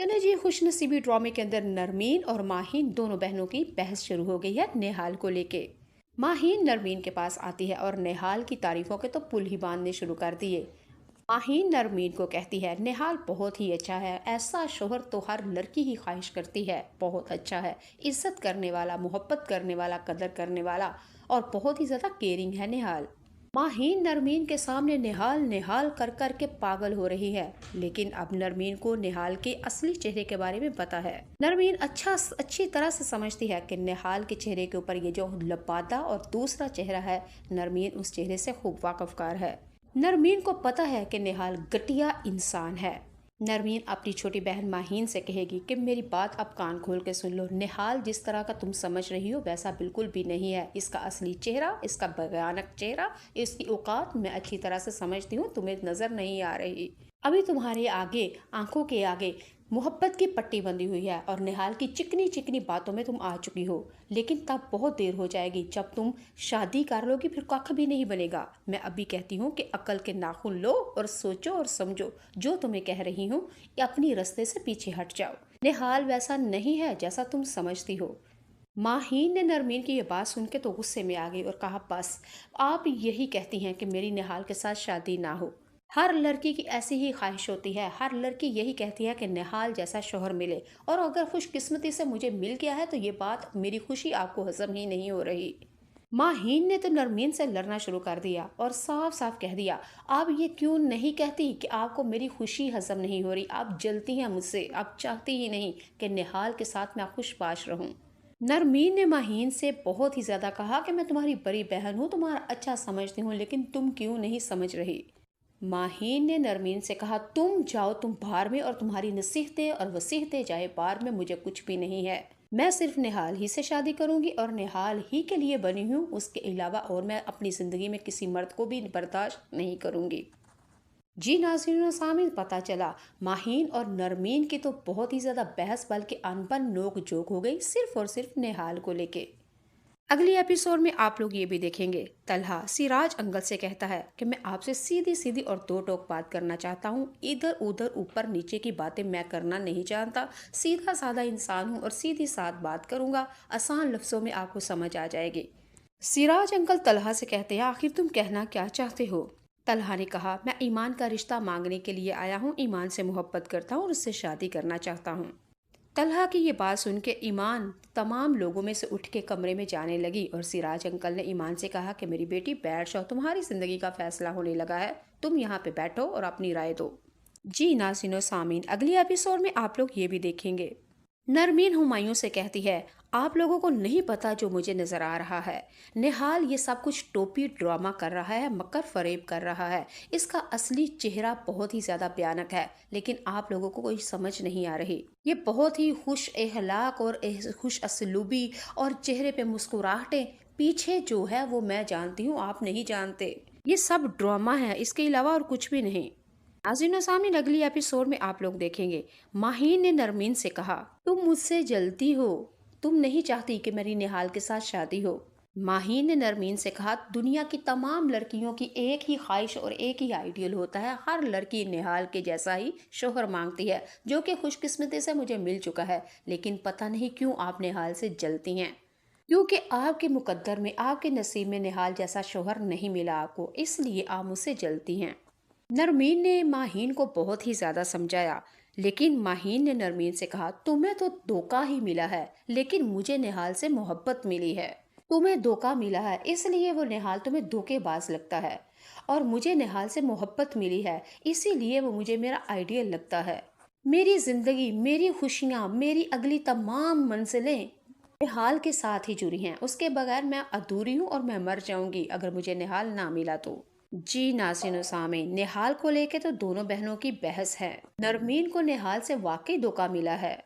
चलो जी, खुश नसीबी ड्रामे के अंदर नरमीन और माहीन दोनों बहनों की बहस शुरू हो गई है नेहाल को लेके। माहीन नरमीन के पास आती है और नेहाल की तारीफों के तो पुल ही बांधने शुरू कर दिए। माहीन नरमीन को कहती है नेहाल बहुत ही अच्छा है, ऐसा शोहर तो हर लड़की ही ख्वाहिश करती है, बहुत अच्छा है, इज्जत करने वाला, मोहब्बत करने वाला, कदर करने वाला और बहुत ही ज्यादा केयरिंग है नेहाल। माहीन नरमीन के सामने निहाल निहाल कर कर के पागल हो रही है, लेकिन अब नरमीन को निहाल के असली चेहरे के बारे में पता है। नरमीन अच्छी तरह से समझती है कि निहाल के चेहरे के ऊपर ये जो लबादा और दूसरा चेहरा है, नरमीन उस चेहरे से खूब वाकफकार है। नरमीन को पता है कि निहाल घटिया इंसान है। नरमीन अपनी छोटी बहन माहीन से कहेगी कि मेरी बात अब कान खोल के सुन लो, निहाल जिस तरह का तुम समझ रही हो वैसा बिल्कुल भी नहीं है। इसका असली चेहरा, इसका भयानक चेहरा, इसकी औकात मैं अच्छी तरह से समझती हूँ, तुम्हें नजर नहीं आ रही। अभी तुम्हारे आगे, आंखों के आगे मोहब्बत की पट्टी बंधी हुई है और निहाल की चिकनी चिकनी बातों में तुम आ चुकी हो, लेकिन तब बहुत देर हो जाएगी। जब तुम शादी कर लोगी फिर कख भी नहीं बनेगा। मैं अभी कहती हूँ कि अकल के नाखून लो और सोचो और समझो, जो तुम्हें कह रही हूँ अपनी रास्ते से पीछे हट जाओ। निहाल वैसा नहीं है जैसा तुम समझती हो। माहीन ने नरमीन की ये बात सुन के तो गुस्से में आ गई और कहा बस, आप यही कहती हैं कि मेरी निहाल के साथ शादी ना हो। हर लड़की की ऐसी ही ख्वाहिश होती है, हर लड़की यही कहती है कि निहाल जैसा शोहर मिले, और अगर खुशकिस्मती से मुझे मिल गया है तो ये बात, मेरी खुशी आपको हजम ही नहीं हो रही। माहीन ने तो नरमीन से लड़ना शुरू कर दिया और साफ साफ कह दिया, आप ये क्यों नहीं कहती कि आपको मेरी खुशी हजम नहीं हो रही, आप जलती हैं मुझसे, आप चाहती ही नहीं कि निहाल के साथ मैं खुशबाश रहूं। नरमीन ने माहीन से बहुत ही ज्यादा कहा कि मैं तुम्हारी बड़ी बहन हूँ, तुम्हारा अच्छा समझती हूँ, लेकिन तुम क्यों नहीं समझ रही। माहीन ने नरमीन से कहा तुम जाओ, तुम बाहर में, और तुम्हारी नसीहतें और वसीहतें जाए बाहर में, मुझे कुछ भी नहीं है। मैं सिर्फ निहाल ही से शादी करूंगी और निहाल ही के लिए बनी हूँ, उसके अलावा और मैं अपनी जिंदगी में किसी मर्द को भी बर्दाश्त नहीं करूंगी। जी नाज़रीन और सामीन, पता चला माहीन और नरमीन की तो बहुत ही ज्यादा बहस बल्कि अनबन नोक झोंक हो गई, सिर्फ और सिर्फ निहाल को लेके। अगली एपिसोड में आप लोग ये भी देखेंगे, तलहा सिराज अंकल से कहता है कि मैं आपसे सीधी सीधी और दो टोक बात करना चाहता हूँ, इधर उधर ऊपर नीचे की बातें मैं करना नहीं जानता, सीधा साधा इंसान हूँ और सीधी साध बात करूंगा, आसान लफ्जों में आपको समझ आ जाएगी। सिराज अंकल तलहा से कहते हैं आखिर तुम कहना क्या चाहते हो। तलहा ने कहा मैं ईमान का रिश्ता मांगने के लिए आया हूँ, ईमान से मोहब्बत करता हूँ और उससे शादी करना चाहता हूँ। तलहा की ये बात सुन के ईमान तमाम लोगों में से उठ के कमरे में जाने लगी और सिराज अंकल ने ईमान से कहा कि मेरी बेटी बैठ जाओ, तुम्हारी जिंदगी का फैसला होने लगा है, तुम यहाँ पे बैठो और अपनी राय दो। जी नाज़रीन और सामीन, अगली एपिसोड में आप लोग ये भी देखेंगे। नरमीन हुमायूं से कहती है आप लोगों को नहीं पता जो मुझे नजर आ रहा है, निहाल ये सब कुछ टोपी ड्रामा कर रहा है, मकर फरेब कर रहा है, इसका असली चेहरा बहुत ही ज्यादा भयानक है, लेकिन आप लोगों को कोई समझ नहीं आ रही। ये बहुत ही खुश अखलाक और खुश असलूबी और चेहरे पे मुस्कुराहटें, पीछे जो है वो मैं जानती हूँ, आप नहीं जानते। ये सब ड्रामा है, इसके अलावा और कुछ भी नहीं। नाज़रीन और सामीन, अगली एपिसोड में आप लोग देखेंगे माहीन ने नरमीन से कहा तुम मुझसे जलती हो, तुम नहीं चाहती कि मेरी निहाल के साथ शादी हो। माहीन ने नरमीन से कहा दुनिया की तमाम लड़कियों की एक ही ख्वाहिश और एक ही आइडियल होता है, हर लड़की निहाल के जैसा ही शोहर मांगती है, जो कि खुशकिस्मती से मुझे मिल चुका है, लेकिन पता नहीं क्यों आप निहाल से जलती हैं, क्योंकि आपके मुकद्दर में, आपके नसीब में निहाल जैसा शोहर नहीं मिला आपको, इसलिए आप मुझसे जलती हैं। नरमीन ने माहीन को बहुत ही ज्यादा समझाया, लेकिन माहीन ने नरमीन से कहा तुम्हें तो धोखा ही मिला है, लेकिन मुझे निहाल से मोहब्बत मिली है। तुम्हें धोखा मिला है इसलिए वो निहाल तुम्हें धोखेबाज लगता है, और मुझे निहाल से मोहब्बत मिली है इसीलिए वो मुझे मेरा आइडियल लगता है। मेरी जिंदगी, मेरी खुशियाँ, मेरी अगली तमाम मंजिलें निहाल के साथ ही जुड़ी हैं, उसके बगैर मैं अधूरी हूँ और मैं मर जाऊंगी अगर मुझे निहाल ना मिला तो। जी नाज़रीन सामीन, निहाल को लेके तो दोनों बहनों की बहस है। नरमीन को निहाल से वाकई धोखा मिला है।